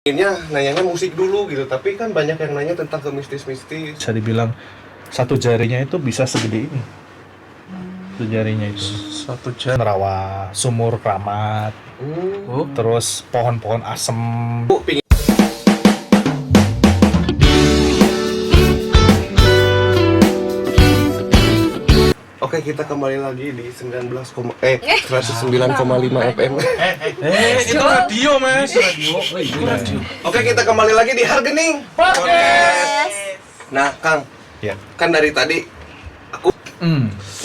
Intinya nanyanya musik dulu gitu, tapi kan banyak yang nanya tentang ke mistis-mistis. Bisa dibilang satu jarinya itu bisa segede ini. Satu jarinya itu. Satu jari. Rawa, sumur keramat, terus pohon-pohon asem. Oke, kita kembali lagi di 109,5 FM. Itu radio, Mas. Radio. Oke, kita kembali lagi di Hargening Podcast. Nah, Kang, Ya. kan dari tadi aku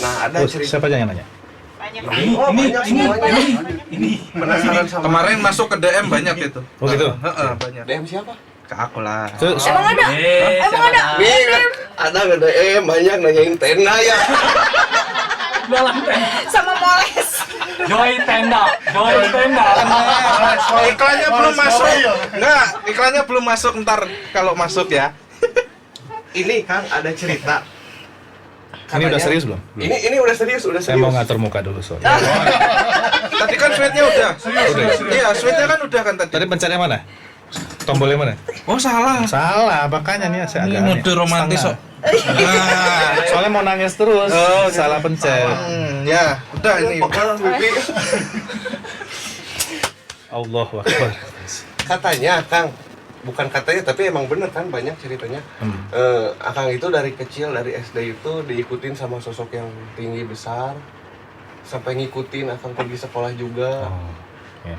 ada Terus, cerita. siapa yang nanya? Banyak semuanya. Ini Penasaran sama kemarin masuk ke DM banyak itu. Oh gitu? Banyak. DM siapa? Ke aku lah. Terus, Emang ada? Emang ada? Nih, ada nggak DM banyak nanyain tenda ya. Sama moles. Joy tenda. Iklannya belum masuk. Enggak, iklannya belum masuk, ntar kalau masuk ya. Ini Kang ada cerita. ini udah serius belum? Ini udah serius, udah Saya serius. mau ngatur muka dulu, sorry. Tadi kan sweatnya udah. Iya, sweatnya kan udah kan tadi. Tadi pencetnya mana? Tombolnya mana? Oh, salah. Salah, makanya nih saya Ini agak mode romantis kok. Soalnya mau nangis terus. Oh, salah pencet. Ya, udah ini. Allahu Akbar. Katanya Kang, bukan katanya tapi emang bener kan banyak ceritanya. Akang itu dari kecil, dari SD itu diikutin sama sosok yang tinggi besar, sampai ngikutin Akang pergi sekolah juga. Oh, ya.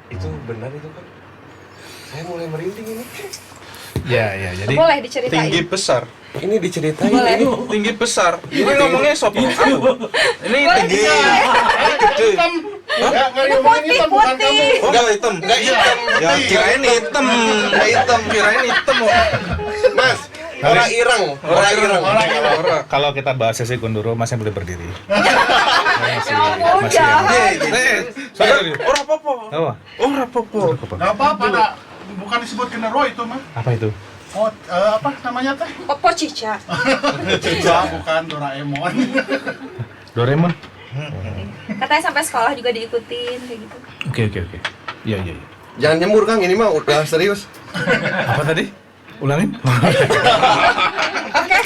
Itu benar itu kan? Saya mulai merinding ini. Ya, jadi Boleh diceritain? Tinggi besar. Ini diceritain. Boleh. Ini Tinggi besar. Ini ngomongnya sopo. Ini tinggi. Gede. Putih. Oh, enggak hitam. enggak hitam. Ya, kirain hitam. Enggak hitam, kirain hitam. Mas, orang ireng. kalau kita bahas sesi Gunduro, Mas yang boleh berdiri. Ya ampun, jahat. Ora apa-apa. Apa? Ora apa-apa. Gak apa-apa, nak. Bukan disebut genero itu mah. Apa itu? Oh, apa namanya teh? Popo Cica. Cica, bukan Doraemon. Doraemon? Katanya sampai sekolah juga diikutin kayak gitu. Oke. Iya. Jangan nyembur Kang, ini mah udah serius. Apa tadi? Ulangin? Oke.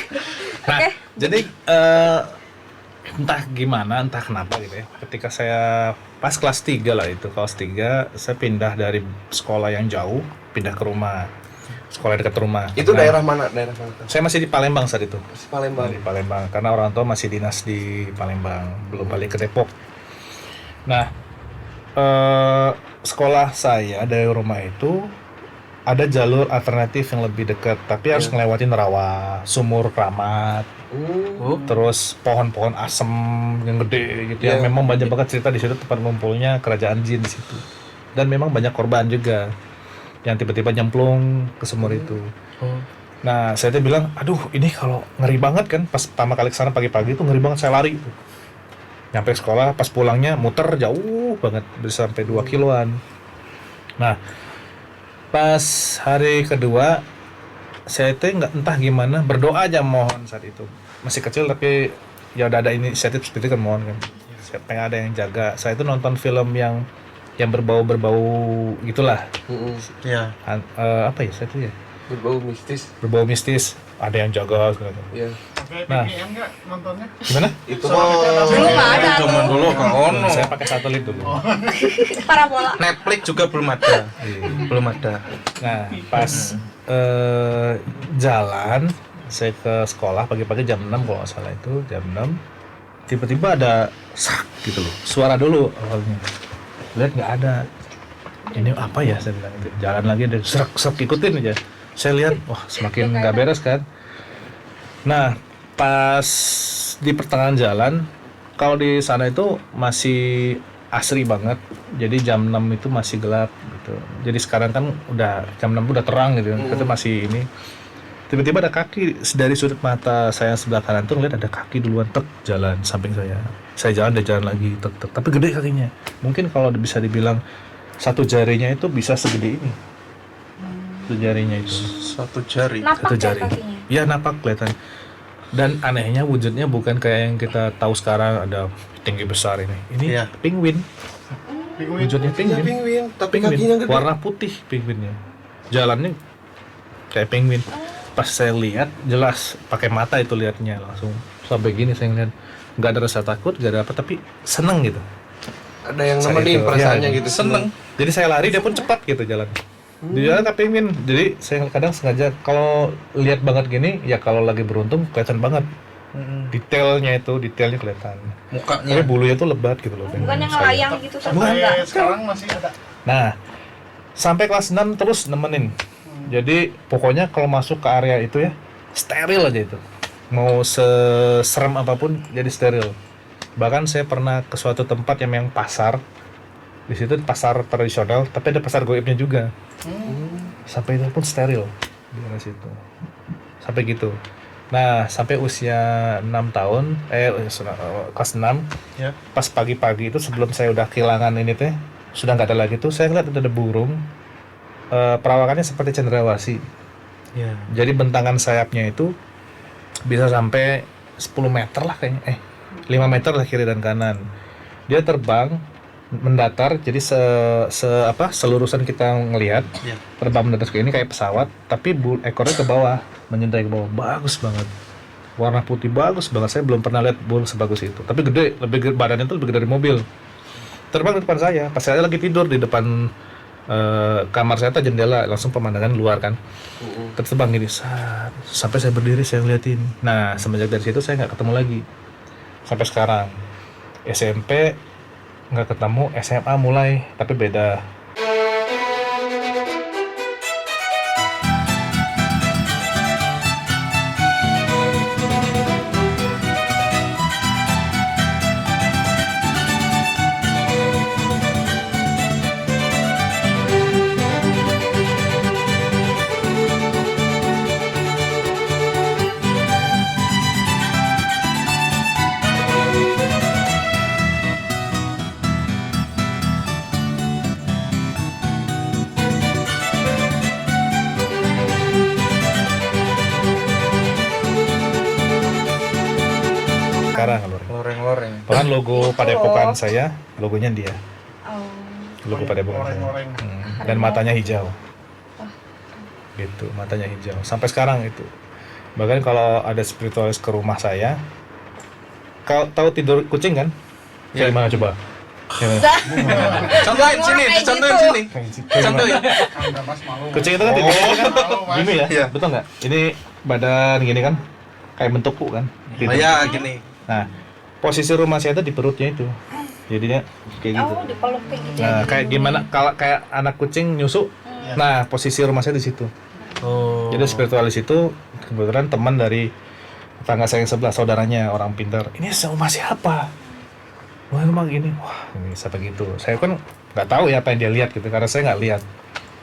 Nah, Oke. jadi entah gimana, entah kenapa gitu ya. Ketika saya pas kelas 3 lah itu, kelas 3 saya pindah dari sekolah yang jauh, pindah ke rumah. Sekolah dekat rumah. Itu Karena daerah mana? Daerah mana? Kang? saya masih di Palembang saat itu. Masih Palembang. Di Palembang, karena orang tua masih dinas di Palembang, belum balik ke Depok. Nah, sekolah saya dari rumah itu ada jalur alternatif yang lebih dekat, tapi harus ngelewatin rawa, sumur keramat, terus pohon-pohon asem yang gede gitu ya. Iya. Memang banyak banget cerita di situ, tempat ngumpulnya kerajaan jin di situ. Dan memang banyak korban juga yang tiba-tiba nyemplung ke sumur itu. Nah, saya tuh bilang, aduh ini kalau ngeri banget kan, pas pertama kali kesana pagi-pagi itu ngeri banget, saya lari. Nyampe sekolah, pas pulangnya muter jauh banget, bisa sampai 2 kiloan. Nah, pas hari kedua, saya tuh nggak entah gimana, berdoa aja mohon saat itu. Masih kecil tapi ya udah ada inisiatif seperti itu kan, mohon kan. Saya pengen ada yang jaga. Saya itu nonton film yang berbau-berbau gitulah. Iya. Apa ya saya tuh ya? Berbau mistis. Berbau mistis, ada yang jaga segala macam. Iya. Pakai Nah. VPN nggak nontonnya? Gimana? Itu Belum ada. Zaman dulu Kang Ono. Saya pakai satelit dulu. Parabola. Netflix juga belum ada. Belum ada. Nah, pas jalan saya ke sekolah pagi-pagi jam 6 kalau nggak salah itu, jam 6 tiba-tiba ada sak gitu loh. Suara dulu awalnya. Lihat nggak ada. Ini apa ya, saya bilang itu. Jalan lagi dan serak ikutin aja. Saya lihat, wah semakin nggak beres kan. Nah, pas di pertengahan jalan, kalau di sana itu masih asri banget. Jadi jam 6 itu masih gelap gitu. Jadi sekarang kan udah jam 6 udah terang gitu. Itu masih ini. Tiba-tiba ada kaki dari sudut mata saya sebelah kanan tuh ngeliat ada kaki duluan jalan samping saya. Saya jalan, dia jalan lagi tapi gede kakinya. Mungkin kalau bisa dibilang satu jarinya itu bisa segede ini. Satu jarinya itu. Satu jari. Napak Satu ya jari. kakinya. Iya, napak kelihatan. Dan anehnya wujudnya bukan kayak yang kita tahu sekarang ada tinggi besar ini. Ini Iya. penguin. Wujudnya Iya, penguin. penguin, tapi Penguin. kakinya gede. Warna putih penguinnya. jalannya kayak penguin. Pas saya lihat jelas pakai mata itu lihatnya langsung sampai gini saya ngeliat, nggak ada rasa takut, nggak ada apa, tapi seneng gitu. Ada yang Saya nemenin itu, perasaannya ya, gitu. seneng. Jadi saya lari dia pun cepat gitu jalan. Di jalan kayak penguin. Jadi saya kadang sengaja kalau lihat banget gini ya kalau lagi beruntung kelihatan banget. Detailnya kelihatan. Tapi Mukanya. bulunya tuh lebat gitu loh. Bukan yang Saya. ngelayang gitu sama Bukan. enggak. Sekarang masih ada. Nah, sampai kelas 6 terus nemenin. Jadi pokoknya kalau masuk ke area itu ya steril aja itu. Mau seserem apapun jadi steril. Bahkan saya pernah ke suatu tempat yang memang pasar. Di situ pasar tradisional, tapi ada pasar goibnya juga. Sampai itu pun steril di area situ. Sampai gitu. Nah, sampai usia 6 tahun, kelas 6, Ya. pas pagi-pagi itu sebelum saya udah kehilangan ini teh, sudah nggak ada lagi tuh, saya ngeliat ada burung, perawakannya seperti cendrawasih. Ya. Jadi bentangan sayapnya itu bisa sampai 10 meter lah kayaknya, 5 meter lah kiri dan kanan. Dia terbang mendatar, jadi selurusan kita ngelihat Ya. terbang mendatar ke ini kayak pesawat, tapi ekornya ke bawah, menyintai ke bawah, bagus banget, warna putih bagus banget. Saya belum pernah lihat burung sebagus itu, tapi gede, badannya tuh lebih gede dari mobil. Terbang di depan saya, pas saya lagi tidur di depan kamar saya tuh jendela, langsung pemandangan luar kan. Terbang gini, sampai saya berdiri saya ngeliatin. Nah semenjak dari situ saya nggak ketemu lagi sampai sekarang. SMP nggak ketemu, SMA mulai, tapi beda. Sekarang Loreng-loreng. bahkan logo padepokan saya, logonya dia, Oh. logo padepokan saya. Goreng-goreng. Dan matanya hijau gitu, matanya hijau sampai sekarang itu. Bahkan kalau ada spiritualis ke rumah saya, kau tahu tidur kucing kan? Ya. Gimana coba? Gimana? Contohin sini, Kayak contohin gitu. sini. Kayak gimana? Contohin. Ada Mas malu. Kucing itu kan tidurnya kan Malu, Mas. gini ya, Iya. betul nggak? Ini badan gini kan, kayak bentuk U kan? Oh ya, gini. Nah, posisi rumah saya itu di perutnya itu, jadinya kayak gitu. Oh, dipeluk kayak gitu. Nah, ya, kayak gitu. gimana kalau kayak anak kucing nyusu. Nah, posisi rumah saya di situ. Oh. Jadi spiritualis itu kebetulan teman dari tetangga saya yang sebelah, saudaranya orang pintar. Ini rumah siapa? Wah, emang gini. Wah, ini siapa gitu. Saya kan nggak tahu ya apa yang dia lihat gitu, karena saya nggak lihat.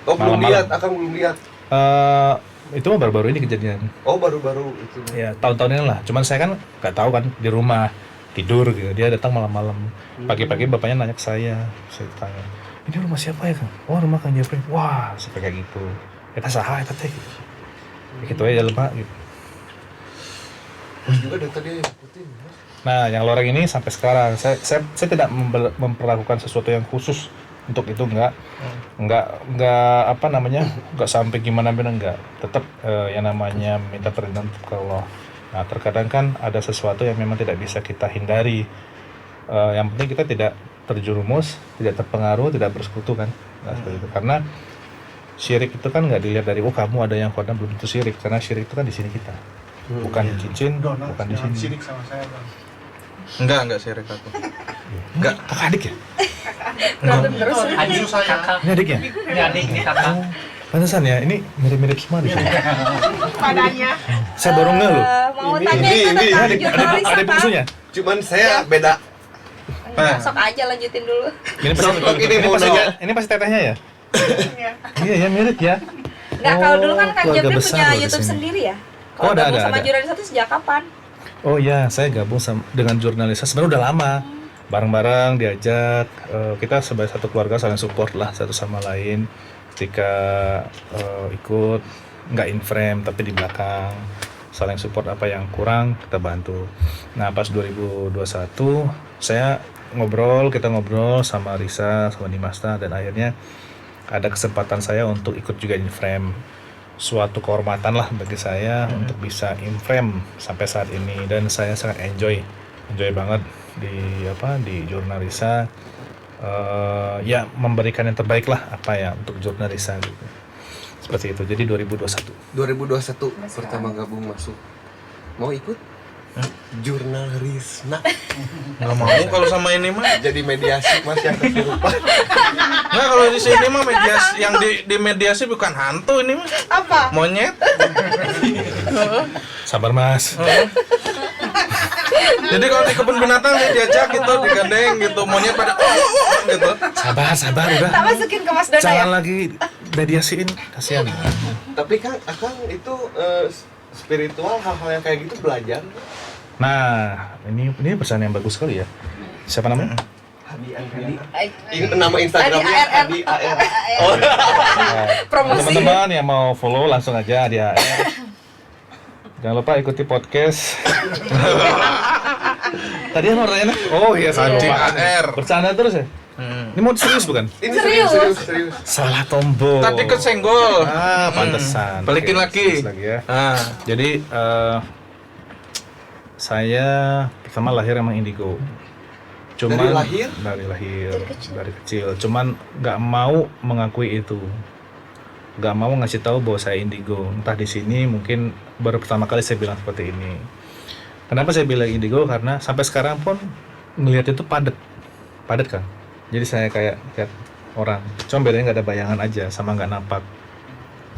Oh, belum Malam-malam. lihat, Akang belum lihat. Itu mah baru-baru ini kejadian. Oh, baru-baru itu. Ya tahun-tahun ini lah. Cuman saya kan nggak tahu kan, di rumah tidur gitu. Dia datang malam-malam. Pagi-pagi bapaknya nanya ke saya tanya, ini rumah siapa ya Kang? Oh, rumah Kang Jeffrey. Wah, sampai kayak gitu. Kita saha eta teh gitu. Ya, gitu aja lemah gitu. Terus juga dari tadi ikutin. Mas. Nah, yang loreng ini sampai sekarang saya tidak memperlakukan sesuatu yang khusus untuk itu, enggak apa namanya, enggak sampai gimana enggak. Tetap yang namanya minta perlindungan ke Allah. Nah, terkadang kan ada sesuatu yang memang tidak bisa kita hindari. Yang penting kita tidak terjerumus, tidak terpengaruh, tidak bersekutu kan. Nah, seperti itu. Karena syirik itu kan nggak dilihat dari kamu ada yang kodam, belum tentu syirik, karena syirik itu kan di sini kita, bukan di cincin, Donat, bukan di jangan sini. sirik sama saya, Bang. Enggak syirik aku. Enggak. Kakak adik ya? Berantem terus. Adik saya. Ini adik ya? Ini adik nih kakak. Pantesan ya, ini mirip-mirip semua di sini. Padanya. Saya baru ngeh loh. Mau Ini, tanya ini, itu ini, tentang Adik, jurnalis ada apa? bungsunya. Cuman saya beda. Enggak, sok aja lanjutin dulu. Ini pasti, Sok, ini mau pasti, nanya. ini pasti tetehnya ya? Iya ya, mirip ya. Enggak, kalau dulu kan Kang keluarga Jeffrey besar punya loh di YouTube sini. sendiri ya? Oh, Kalau ada, gabung ada, sama ada. jurnalis satu sejak kapan? Oh iya, saya gabung dengan jurnalisnya sebenarnya udah lama. Bareng-bareng diajak, kita sebagai satu keluarga saling support lah satu sama lain. Ketika ikut, nggak in frame tapi di belakang, saling support, apa yang kurang kita bantu. Nah pas 2021 kita ngobrol sama Risa, sama Dimasta, dan akhirnya ada kesempatan saya untuk ikut juga in frame. Suatu kehormatan lah bagi saya untuk bisa in frame sampai saat ini, dan saya sangat enjoy banget di Jurnalisa. Ya memberikan yang terbaik lah untuk Jurnalisa gitu. Seperti itu. Jadi 2021 pertama gabung masuk. Mau ikut? Jurnal Risna. Nggak mau kalau sama ini mah. Jadi mediasi Mas yang kesurupan. Nggak, kalau di sini mah mediasi yang di mediasi bukan hantu ini mah. Apa? Monyet. sabar Mas. Jadi kalau di kebun binatang saya diajak gitu, digandeng gitu, monyet pada gitu. Sabar udah. Tak masukin ke Mas Dona ya? Jangan lagi mediasiin, kasihan. Tapi kan Akang itu spiritual, hal-hal yang kayak gitu belajar. Nah, ini pesan yang bagus sekali ya. Siapa namanya? Hadi Andri. Nama Instagramnya Hadi Hadi AR. Oh, Promosi. teman-teman yang mau follow langsung aja dia. Jangan lupa ikuti podcast. Tadi yang orangnya? Oh iya, saya Hadi lupa. AR. Bercanda terus ya? Ini mau serius bukan? Ini Serius? serius. Salah tombol. Tadi kesenggol. Pantesan. Balikin Oke, lagi. serius lagi ya. Ah, Jadi saya pertama lahir emang indigo. Dari lahir? Dari kecil. Cuman nggak mau mengakui itu. Nggak mau ngasih tahu bahwa saya indigo. Entah di sini mungkin baru pertama kali saya bilang seperti ini. Kenapa saya bilang indigo? Karena sampai sekarang pun ngelihat itu padat kan. Jadi saya kayak orang. Cuma bedanya nggak ada bayangan aja, sama nggak nampak.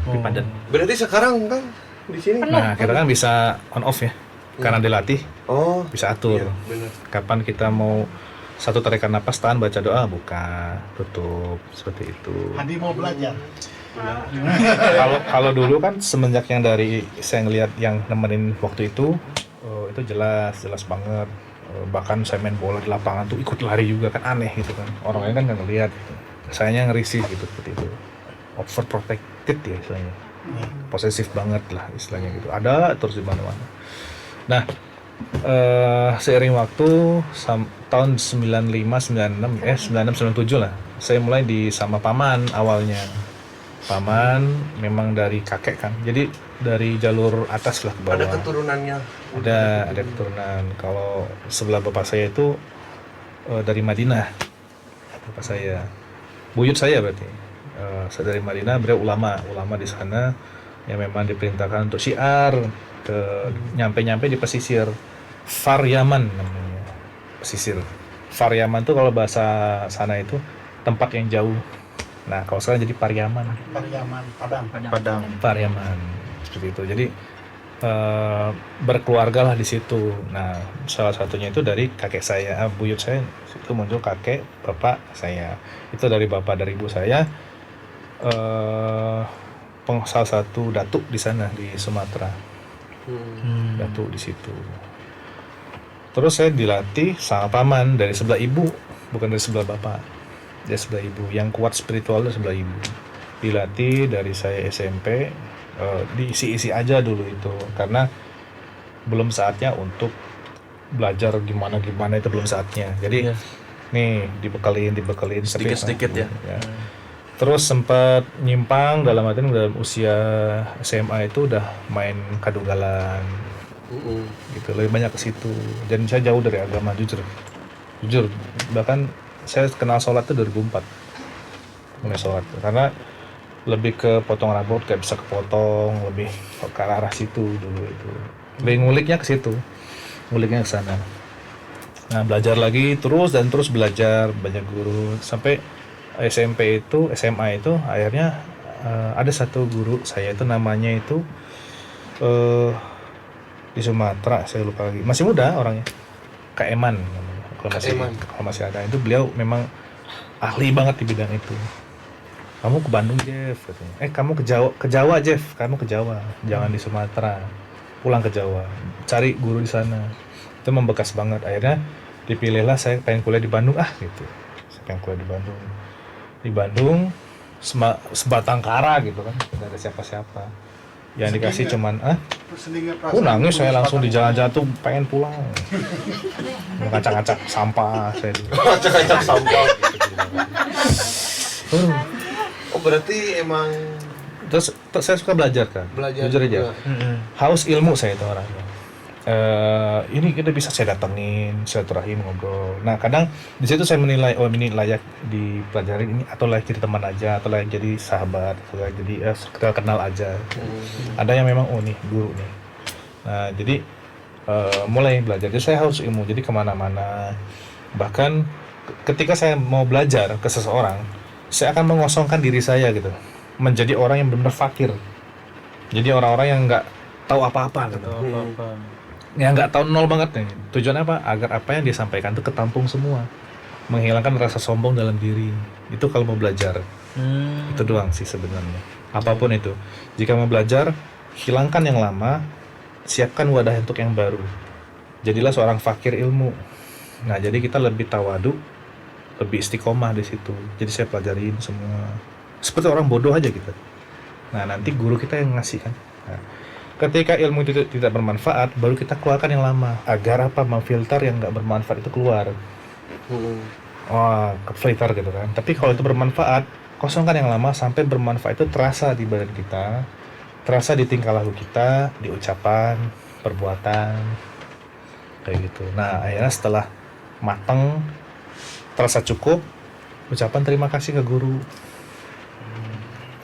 Tapi padat. Berarti sekarang kan di sini. Nah, kita kan bisa on off ya. Karena dilatih, Oh, bisa atur. iya, benar. Kapan kita mau satu tarikan napas, tahan, baca doa, buka, tutup, seperti itu. Hadi mau belajar. Kalau dulu kan semenjak yang dari saya ngelihat yang nemenin waktu itu jelas banget. Bahkan saya main bola di lapangan tuh ikut lari juga, kan aneh gitu kan. Orang lain kan nggak ngelihat. Gitu. Sayanya ngerisih gitu seperti itu. Overprotected ya istilahnya. Posesif banget lah istilahnya gitu. Ada terus di mana-mana. Nah, seiring waktu tahun 96 97 lah. Saya mulai sama paman awalnya. Paman memang dari kakek kan. Jadi dari jalur atas lah ke bawah. Ada keturunannya. Ada keturunan. Kalau sebelah bapak saya itu dari Madinah. Bapak saya. Buyut saya berarti. Saya dari Madinah, beliau ulama di sana yang memang diperintahkan untuk syiar ke nyampe di pesisir Far Yaman namanya. Pesisir. Far Yaman tuh kalau bahasa sana itu tempat yang jauh. Nah, kalau sekarang jadi Pariaman. Padang. Pariaman seperti itu. Jadi berkeluarga lah di situ. Nah, salah satunya itu dari kakek saya, buyut saya. Itu muncul kakek, bapak saya. Itu dari bapak dari ibu saya. Salah satu datuk di sana di Sumatera. Datuk di situ. Terus saya dilatih sama paman dari sebelah ibu, bukan dari sebelah bapak. Dari sebelah ibu, yang kuat spiritual dari sebelah ibu. Dilatih dari saya SMP, diisi-isi aja dulu itu, karena belum saatnya untuk belajar gimana itu belum saatnya. Jadi nih dibekelin Sedikit-sedikit ya. Terus sempat nyimpang dalam usia SMA itu udah main kadugalan. Gitu, lebih banyak ke situ. Dan saya jauh dari agama, jujur. Bahkan saya kenal sholat itu 2004. Mulai sholat karena lebih ke potong rambut, kayak bisa kepotong, lebih ke arah situ dulu itu. Lebih nguliknya ke situ. Nguliknya ke sana. Nah, belajar lagi terus belajar, banyak guru sampai SMA itu akhirnya ada satu guru saya itu namanya itu di Sumatera, saya lupa lagi, masih muda orangnya, Kak Eman namanya. Kalau masih ada itu, beliau memang ahli banget di bidang itu. Kamu ke Bandung, Jeff, katanya. Kamu ke Jawa Jeff, kamu ke Jawa, jangan di Sumatera, pulang ke Jawa, cari guru di sana. Itu membekas banget. Akhirnya dipilihlah saya pengen kuliah di Bandung gitu. Saya pengen kuliah di Bandung sebatang kara gitu kan, tidak ada siapa-siapa. Yang dikasih cuman nangis saya langsung di jalan-jalan tuh pengen pulang. Ngacak-ngacak sampah saya dulu. Ngacak-ngacak sampah. Oh berarti emang Terus saya suka belajar kan, belajar jujur aja. juga. Haus ilmu saya itu orangnya. Ini kita bisa saya datengin, silaturahim ngobrol. Nah kadang di situ saya menilai, oh ini layak dipelajarin ini, atau layak jadi teman aja, atau layak jadi sahabat, atau layak jadi kita kenal aja. Ada yang memang nih guru nih. Nah jadi mulai belajar. Jadi saya haus ilmu, jadi kemana-mana. Bahkan ketika saya mau belajar ke seseorang, saya akan mengosongkan diri saya gitu, menjadi orang yang benar-benar fakir. Jadi orang-orang yang nggak tahu apa-apa gitu. Yang nggak tahu, nol banget nih. Tujuannya apa? Agar apa yang dia sampaikan itu ketampung semua, menghilangkan rasa sombong dalam diri. Itu kalau mau belajar. Itu doang sih sebenarnya. Apapun itu. Jika mau belajar, hilangkan yang lama, siapkan wadah untuk yang baru. Jadilah seorang fakir ilmu. Nah, jadi kita lebih tawadu, lebih istiqomah di situ. Jadi saya pelajarin semua. Seperti orang bodoh aja kita. Nah, nanti guru kita yang ngasih kan. Nah, ketika ilmu itu tidak bermanfaat, baru kita keluarkan yang lama. Agar apa? Memfilter yang nggak bermanfaat itu keluar. Wah, ke filter gitu kan. Tapi kalau itu bermanfaat, kosongkan yang lama sampai bermanfaat itu terasa di badan kita, terasa di tingkah laku kita, di ucapan, perbuatan, kayak gitu. Nah, akhirnya setelah matang, terasa cukup, ucapan terima kasih ke guru.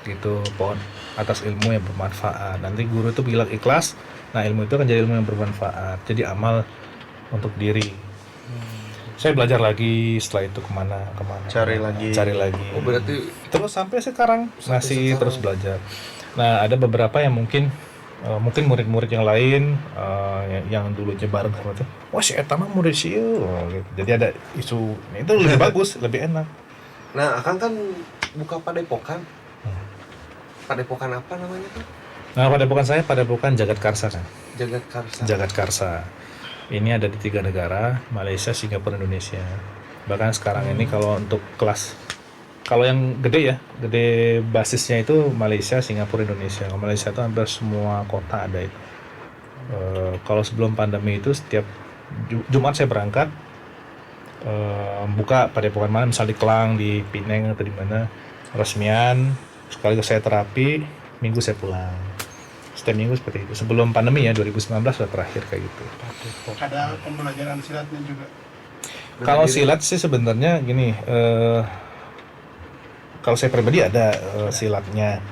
Gitu, pohon atas ilmu yang bermanfaat. Nanti guru itu bilang ikhlas, nah ilmu itu akan jadi ilmu yang bermanfaat, jadi amal untuk diri. Saya belajar lagi setelah itu kemana Cari lagi. Oh berarti terus sampai sekarang masih terus belajar. Nah ada beberapa yang mungkin murid-murid yang lain yang dulunya bareng sama itu, wah si Eta mah murid si gitu. Jadi ada isu itu lebih bagus, lebih enak. nah Akang kan buka padepokan. Padepokan apa namanya tuh? Nah padepokan saya padepokan Jagat Karsa kan. Jagat Karsa. Jagat Karsa. Ini ada di 3 negara, Malaysia, Singapura, Indonesia. Bahkan sekarang ini kalau untuk kelas, kalau yang gede ya, gede basisnya itu Malaysia, Singapura, Indonesia. Kalau Malaysia itu hampir semua kota ada itu. Kalau sebelum pandemi itu setiap Jumat saya berangkat, buka padepokan mana, misalnya di Kelang, di Pineng atau di mana, resmian. Sekaligus saya terapi, minggu saya pulang. Setiap minggu seperti itu. Sebelum pandemi ya, 2019 sudah terakhir kayak gitu. Ada pembelajaran silatnya juga. Kalau silat sih sebenarnya gini, kalau saya pribadi ada silatnya.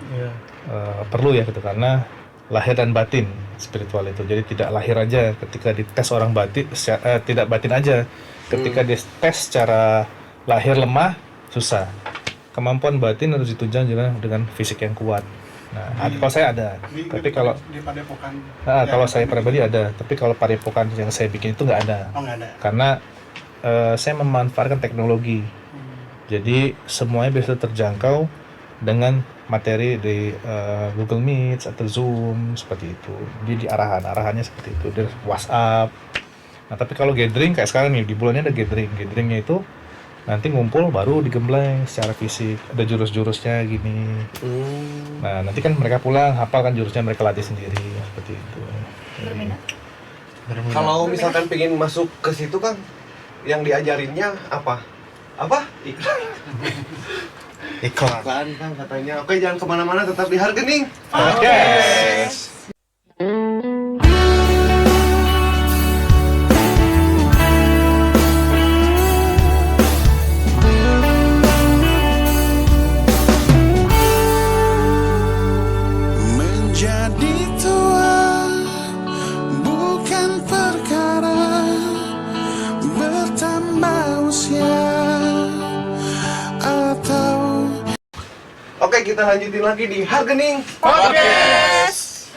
Perlu ya gitu, karena lahir dan batin spiritual itu. Jadi tidak lahir aja ketika dites orang batin, tidak batin aja. Ketika dites secara lahir lemah, susah. Kemampuan batin harus ditunjang juga dengan fisik yang kuat. Nah, kalau saya ada, tapi kalau di padepokan. kalau saya pribadi ada, tapi kalau padepokan yang saya bikin itu nggak ada. Oh, nggak ada. Karena saya memanfaatkan teknologi, jadi semuanya bisa terjangkau dengan materi di Google Meet atau Zoom seperti itu. Jadi arahannya seperti itu, dari WhatsApp. Nah, tapi kalau gathering kayak sekarang nih, di bulannya ada gatheringnya itu nanti ngumpul baru digembleng secara fisik, ada jurus-jurusnya gini. Nah nanti kan mereka pulang hafal kan jurusnya, mereka latih sendiri seperti itu. Berminat. Kalau misalkan pengen masuk ke situ kan, yang diajarinnya apa? Apa? Iklan. Iklan kan katanya. Oke, jangan kemana-mana, tetap di Hargening. Oke. Menjadi tua bukan perkara bertambah usia atau. Oke, kita lanjutin lagi di Hargening Podcast.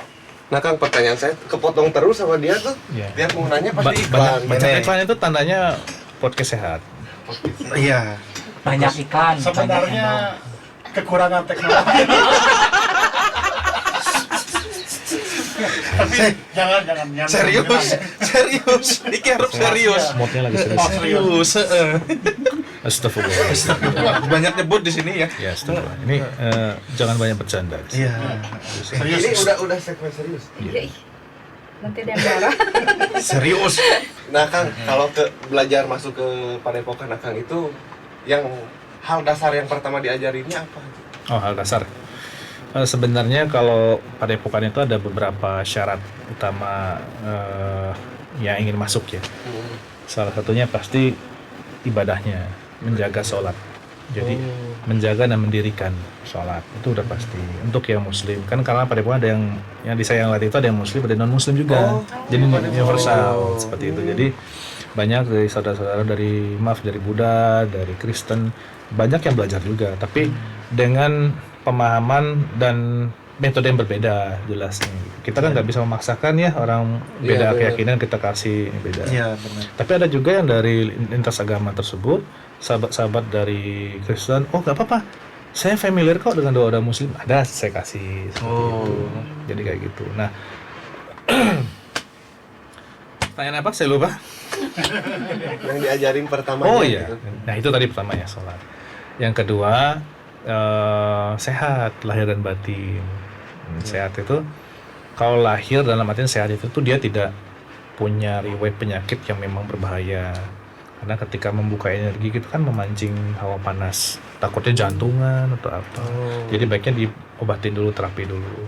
Nah Kang, pertanyaan saya kepotong terus sama dia tuh. Iya. Tiap mau nanya pasti iklan. Banyak iklan itu tandanya podcast sehat. Iya. Banyak iklan. Sebenarnya kekurangan teknologi. Tapi jangan. Serius. Iki harus serius. Moodnya lagi serius. Serius. Astagfirullah. Banyak nyebut di sini ya. Ya, astagfirullah. Ini jangan banyak bercanda. Iya. Ini udah segmen serius. Iya. Nanti ada yang marah. Serius. Nah Kang, kalau belajar masuk ke padepokan Kang itu, yang hal dasar yang pertama diajarinnya apa? Oh, hal dasar. Sebenarnya kalau padepokan itu ada beberapa syarat utama yang ingin masuk ya. Salah satunya pasti ibadahnya, menjaga sholat. Jadi menjaga dan mendirikan sholat itu udah pasti. Untuk yang muslim kan karena padepokan ada yang di saya yang latih itu ada yang muslim, ada non muslim juga. Jadi universal seperti itu. Jadi banyak dari saudara-saudara dari Buddha, dari Kristen, banyak yang belajar juga. Tapi dengan pemahaman dan metode yang berbeda jelasnya. Kita kan nggak bisa memaksakan ya orang beda keyakinan kita kasih beda. Iya, benar. Tapi ada juga yang dari lintas agama tersebut, sahabat-sahabat dari Kristen, oh nggak apa-apa, saya familiar kok dengan doa Muslim, ada saya kasih seperti itu. Jadi kayak gitu. Nah, pertanyaan apa? Saya lupa. Yang diajarin pertamanya. Oh iya. gitu. Nah itu tadi pertamanya sholat. Yang kedua sehat lahir dan batin. Sehat itu kalau lahir dalam artian sehat itu tuh dia tidak punya riwayat penyakit yang memang berbahaya. Karena ketika membuka energi itu kan memancing hawa panas, takutnya jantungan atau apa. Jadi baiknya diobatin dulu, terapi dulu.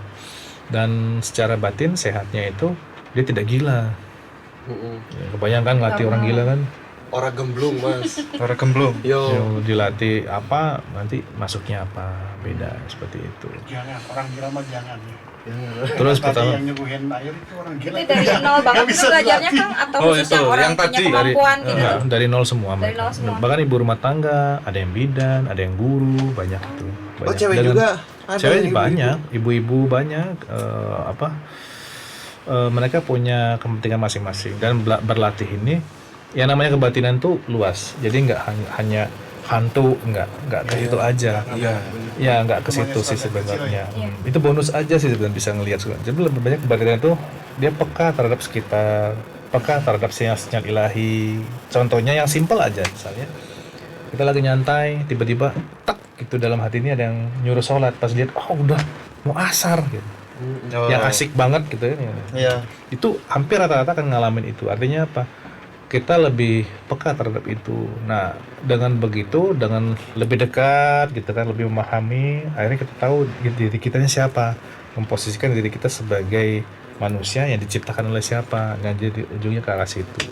Dan secara batin sehatnya itu dia tidak gila. Ya, kebanyakan ngelatih orang gila kan. Orang gemblung mas. Orang gemblung. Yo. Dilatih apa nanti masuknya apa beda seperti itu. Jangan, orang gila mah jangan. Terus Tadi pertama yang nyuguhin air itu orang gila. Itu dari nol banget Nggak itu bisa belajarnya dilatih. Kang atau Oh, khusus itu, yang orang yang punya tadi, kemampuan gitu? enggak, dari nol semua Dari mereka. nol semua. Bahkan ibu rumah tangga, ada yang bidan, ada yang guru, banyak itu. Oh Banyak. cewek Dengan- juga. Ada Cewek yang ibu-ibu. banyak, ibu-ibu banyak mereka punya kepentingan masing-masing dan berlatih ini yang namanya kebatinan tuh luas. Jadi nggak hanya hantu, nggak ke situ aja. Iya. Ya nggak ke situ sih sebenarnya. Itu bonus aja sih sebenarnya bisa ngelihat. Jadi lebih banyak kebatinan tuh dia peka terhadap sekitar, peka terhadap sinyal-sinyal ilahi. Contohnya yang simpel aja misalnya kita lagi nyantai tiba-tiba tak gitu dalam hati ini ada yang nyuruh sholat, pas lihat oh udah mau asar gitu. Yang asik banget gitu ya. Iya. Itu hampir rata-rata akan ngalamin itu. Artinya apa? Kita lebih peka terhadap itu. Nah, dengan begitu, dengan lebih dekat gitu kan, lebih memahami, akhirnya kita tahu diri kitanya siapa, memposisikan diri kita sebagai manusia yang diciptakan oleh siapa, dan jadi ujungnya ke arah situ.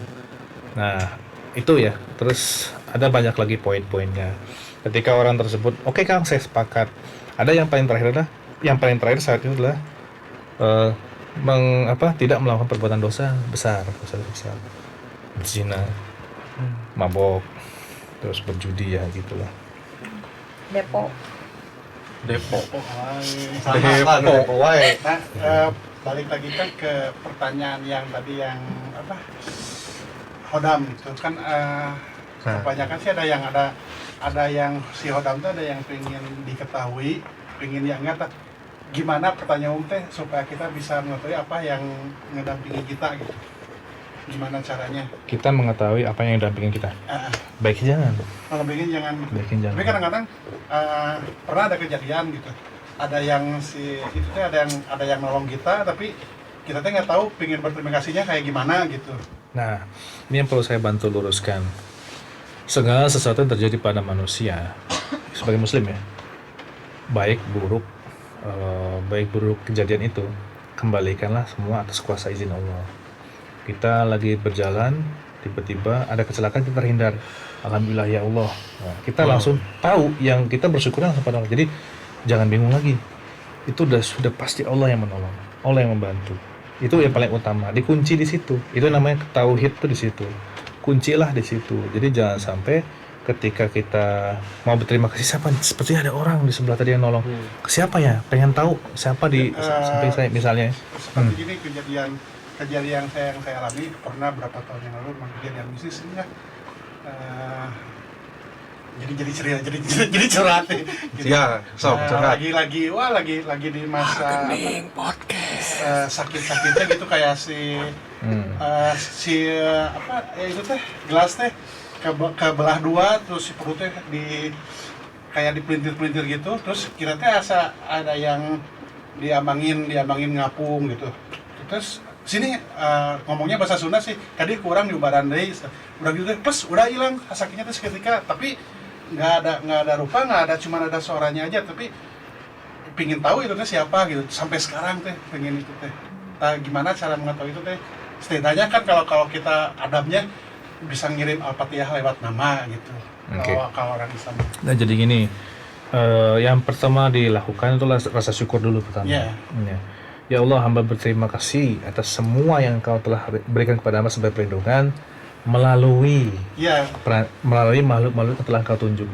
Nah, itu ya. Terus ada banyak lagi poin-poinnya. Ketika orang tersebut, oke Kang, saya sepakat. Ada yang paling terakhir saat itu adalah tidak melakukan perbuatan dosa besar. Zina, mabok, terus berjudi ya gitulah. Depok. Sama Depo wae. Nah, balik lagi kan ke pertanyaan yang tadi yang apa? Hodam itu kan kebanyakan sih ada yang si Hodam tuh ada yang pengen diketahui, pengen diangkat. Gimana pertanyaan teh supaya kita bisa mengetahui apa yang ngedampingi kita gitu. Gimana caranya? Kita mengetahui apa yang dampingin kita. Baiknya jangan. Kalau pengen jangan. Baiknya jangan. Tapi kadang-kadang pernah ada kejadian gitu. Ada yang itu teh ada yang nolong kita, tapi kita teh nggak tahu pengen berterima kasihnya kayak gimana gitu. Nah, ini yang perlu saya bantu luruskan. Segala sesuatu yang terjadi pada manusia sebagai muslim ya, baik buruk kejadian itu, kembalikanlah semua atas kuasa izin Allah. Kita lagi berjalan, tiba-tiba ada kecelakaan, kita terhindar. Alhamdulillah ya Allah. Nah, kita langsung tahu yang kita bersyukur kepada Allah. Jadi jangan bingung lagi. Itu sudah pasti Allah yang menolong, Allah yang membantu. Itu yang paling utama. Dikunci di situ. Itu namanya tauhid tuh di situ. Kuncilah di situ. Jadi jangan sampai ketika kita mau berterima kasih siapa, sepertinya ada orang di sebelah tadi yang nolong. Siapa ya? Pengen tahu siapa di samping saya misalnya. Seperti gini kejadian yang saya alami pernah berapa tahun yang lalu, kejadian bisnis ini ya. Jadi curhat nih. Gitu. Ya, sok curhat. Lagi di masa sakit-sakitnya gitu kayak itu teh gelas teh kebelah dua, terus si perutnya kayak dipelintir-pelintir gitu, terus kira teh ada yang diambangin ngapung gitu. Terus sini ngomongnya bahasa Sunda sih, tadi kurang diubaran deui, udah gitu deh, udah hilang sakitnya tuh seketika, tapi nggak ada rupa, cuma ada suaranya aja, tapi pingin tahu itu teh siapa gitu, sampai sekarang teh pengen itu teh. Nah, gimana cara mengetahui itu teh? Setidaknya kan kalau kita adabnya bisa ngirim Al-Fatihah lewat nama gitu. Oke. Kalau orang Islam. Nah jadi gini, yang pertama dilakukan itu rasa syukur dulu pertama. Iya. Ya. Ya Allah, hamba berterima kasih atas semua yang Kau telah berikan kepada hamba sebagai perlindungan melalui Iya. makhluk-makhluk yang telah Kau tunjuk.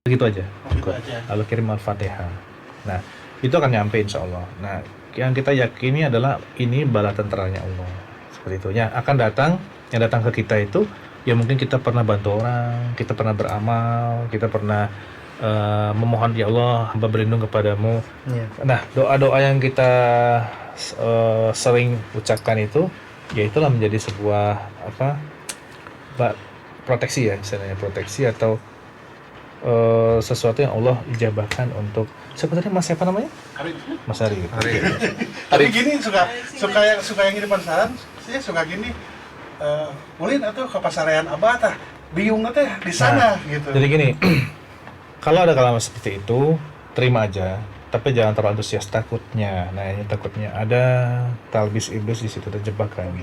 Begitu aja. Gitu aja. Lalu kirim Al-Fatihah. Nah, itu akan nyampe insya Allah. Nah, yang kita yakini adalah ini bala tenteranya Allah. Seperti itu. Yang akan datang, yang datang ke kita itu, ya mungkin kita pernah bantu orang, kita pernah beramal, kita pernah memohon, ya Allah, hamba berlindung kepadamu. Nah, doa-doa yang kita sering ucapkan itu, ya itulah menjadi sebuah proteksi ya, misalnya proteksi atau sesuatu yang Allah ijabahkan untuk sebenarnya Mas siapa namanya? Mas Ari. Tapi gini suka yang ngirim pesan, saya suka gini. Ulin atau ke pasarean Abah tah bingung teh di sana gitu. Jadi gini, kalau ada kalimat seperti itu, terima aja, tapi jangan terlalu antusias takutnya. Nah, ini takutnya ada talbis iblis di situ, terjebakan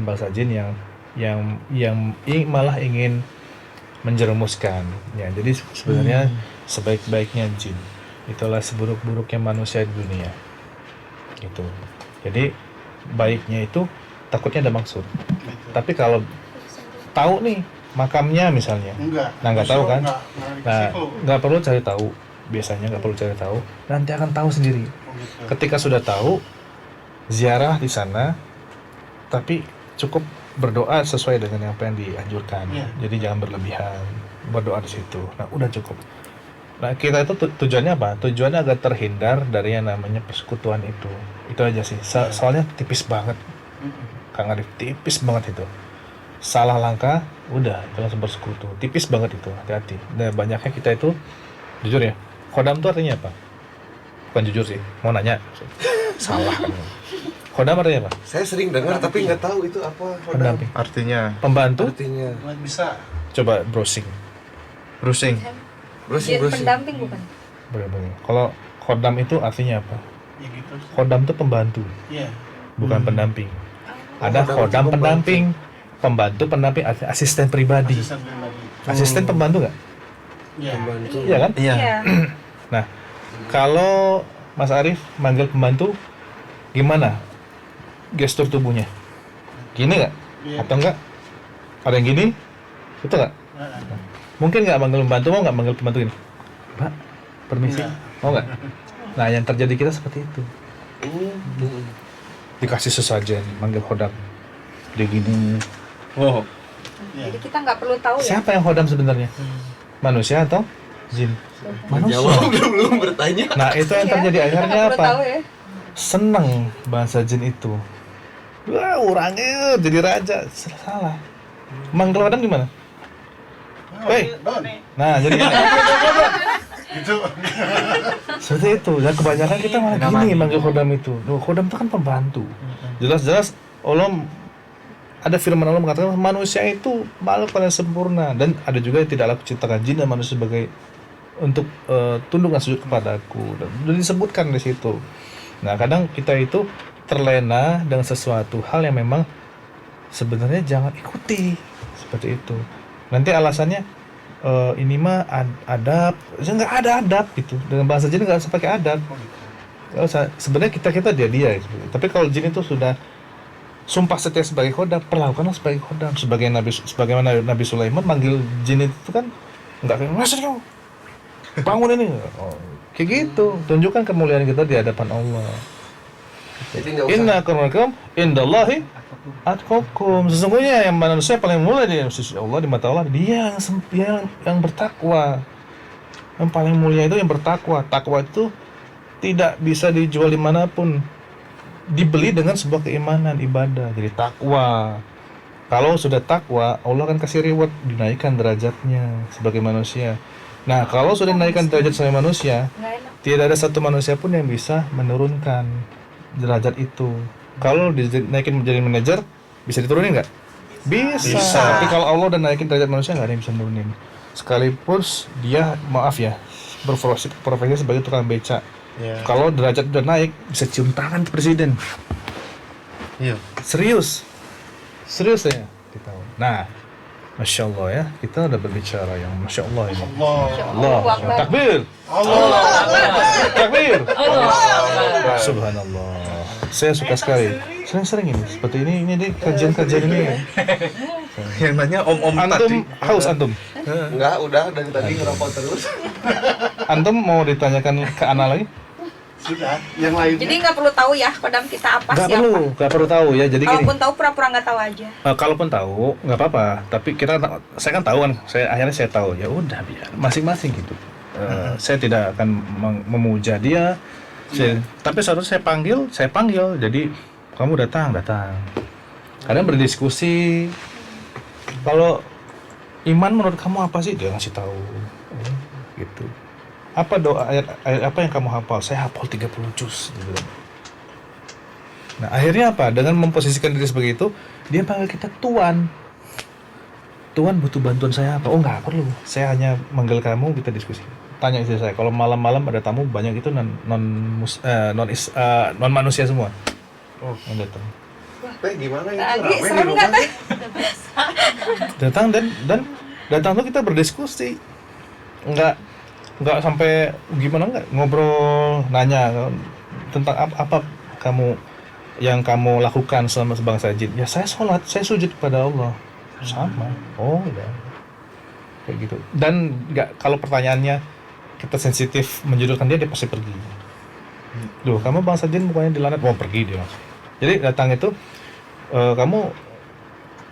bangsa jin yang malah ingin menjerumuskan. Ya, jadi sebenarnya sebaik-baiknya jin itulah seburuk-buruknya manusia di dunia. Gitu. Jadi baiknya itu takutnya ada maksud. Tapi kalau tahu nih makamnya misalnya, nggak tahu kan? Nggak perlu cari tahu. Biasanya nggak perlu cari tahu. Nanti akan tahu sendiri. Ketika sudah tahu, ziarah di sana, tapi cukup berdoa sesuai dengan apa yang dianjurkan. Jadi jangan berlebihan, berdoa di situ. Nah, udah cukup. Nah, kita itu tujuannya apa? Tujuannya agar terhindar dari yang namanya persekutuan itu. Itu aja sih. Soalnya tipis banget. Kang Arif, tipis banget itu. Salah langkah, udah itu langsung bersekutu. Tipis banget itu, hati-hati. Nah, banyaknya kita itu, jujur ya, khodam itu artinya apa? Bukan jujur sih, mau nanya. Salah kan. Khodam artinya apa? Saya sering dengar tapi nggak tahu itu apa. Pendamping. Artinya Pembantu? Artinya Bisa. Coba browsing. browsing. browsing. Pendamping bukan? Bener-bener. Kalau khodam itu artinya apa? Ya gitu. Khodam itu pembantu, Iya. bukan pendamping. Ada khodam khodam itu pendamping, pembantu pendamping, asisten pribadi. Asisten pribadi. Asisten pembantu nggak? Iya. Pembantu. Iya kan? Iya. Nah, kalau Mas Arif manggil pembantu, gimana gestur tubuhnya? Gini nggak? Iya. Atau enggak? Ada yang gini? Itu nggak? Mungkin nggak manggil pembantu, mau nggak manggil pembantu ini? Pak, permisi, mau nggak? Nah, yang terjadi kita seperti itu. Dikasih sesajen, manggil khodam. Dia gini. Oh, Jadi kita nggak perlu tahu ya. Siapa yang khodam sebenarnya? Manusia atau jin? Manusia. belum bertanya. Nah, itu yang terjadi Kita akhirnya nggak perlu apa? tahu ya. Seneng bahasa jin itu. Wah, orangnya jadi raja. Salah. Manggil khodam gimana? Hei. Don. Nah, jadi Gitu. seperti itu. Dan kebanyakan kita malah gini manggil khodam itu. Loh, khodam itu kan pembantu. Jelas-jelas Allah ada firman Allah mengatakan manusia itu makhluk paling sempurna, dan ada juga yang tidak laku ciptakan jin dan manusia sebagai untuk tunduk dan sujud kepadaku, dan disebutkan di situ. Nah, kadang kita itu terlena dengan sesuatu hal yang memang sebenarnya jangan ikuti seperti itu. Nanti alasannya ini mah adab, nggak ada adab gitu. Dengan bahasa jin nggak usah pakai adab. Nggak usah. Sebenarnya kita dia. Tapi kalau jin itu sudah sumpah setia sebagai khodam, perlakukanlah sebagai khodam. Sebagaimana Nabi Sulaiman manggil jin itu kan nggak kayak masuk bangun ini. Kayak gitu. Tunjukkan kemuliaan kita di hadapan Allah. Jadi nggak usah. Inna akramakum indallahi atqakum. Sesungguhnya yang manusia paling mulia di sisi Allah, di mata Allah, dia yang bertakwa. Yang paling mulia itu yang bertakwa. Takwa itu tidak bisa dijual dimanapun. Dibeli dengan sebuah keimanan, ibadah. Jadi takwa. Kalau sudah takwa, Allah akan kasih reward, dinaikkan derajatnya sebagai manusia. Nah, kalau sudah dinaikkan derajat sama manusia, Nggak enak. tidak ada satu manusia pun yang bisa menurunkan derajat itu. Kalau dinaikin menjadi manajer, bisa diturunin nggak? Bisa. Tapi kalau Allah udah naikin derajat manusia, nggak ada yang bisa nurunin. Sekalipun dia, maaf ya, berprofesi sebagai tukang beca. Iya. Kalau derajat udah naik, bisa cium tangan presiden. Iya. Serius ya kita. Nah, masya Allah ya, kita udah berbicara yang masya Allah ini. Allah, Akbar. takbir, Allah. takbir. Subhanallah. Saya suka sekali. Sering-sering ini, seperti ini deh kajian-kajian ini. Ya. Yang nanya om Antum tadi. haus antum. Enggak, udah dari tadi ngerokok terus. Antum mau ditanyakan ke Ana lagi? Sudah, yang lainnya. Jadi nggak perlu tahu ya kodam kita apa Nggak siapa. nggak perlu tahu ya. Jadi gini. Kalaupun tahu pura-pura nggak tahu aja. Kalaupun tahu nggak apa-apa, tapi saya kan tahu kan, akhirnya saya tahu, ya udah biar masing-masing gitu. Saya tidak akan memuja dia, tapi suatu saya panggil, jadi kamu datang. Kadang berdiskusi, kalau iman menurut kamu apa sih, dia ngasih tahu, gitu. Apa doa ayat apa yang kamu hafal? Saya hafal 30 juz gitu. Nah, akhirnya apa? Dengan memposisikan diri sebagai itu, dia panggil kita tuan. Tuan butuh bantuan saya apa? Oh, nggak perlu. Saya hanya manggil kamu, kita diskusi. Tanya istri saya, kalau malam-malam ada tamu banyak itu non manusia semua. Oh, yang datang. Teh gimana itu? Lagi Rame di serem nggak rumah? teh? Datang dan datang tuh kita berdiskusi. Nggak sampai gimana, nggak ngobrol, nanya tentang apa kamu yang kamu lakukan selama sebangsa jin. Ya saya sholat, saya sujud kepada Allah. Sama. Oh ya, kayak gitu. Dan nggak, kalau pertanyaannya kita sensitif menjudulkan dia pasti pergi. Duh, kamu bangsa jin bukannya dilanat, mau pergi dia. Jadi datang itu, kamu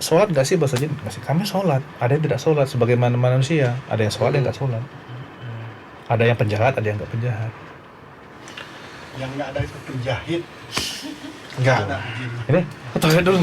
sholat nggak sih bangsa jin? Nggak sih. Kami sholat. Ada yang tidak sholat sebagaimana manusia. Ada yang sholat, ada yang nggak sholat. Ada yang penjahat, ada yang nggak penjahat. Yang nggak ada itu penjahit. Enggak. Ada. Ini, ke toilet dulu.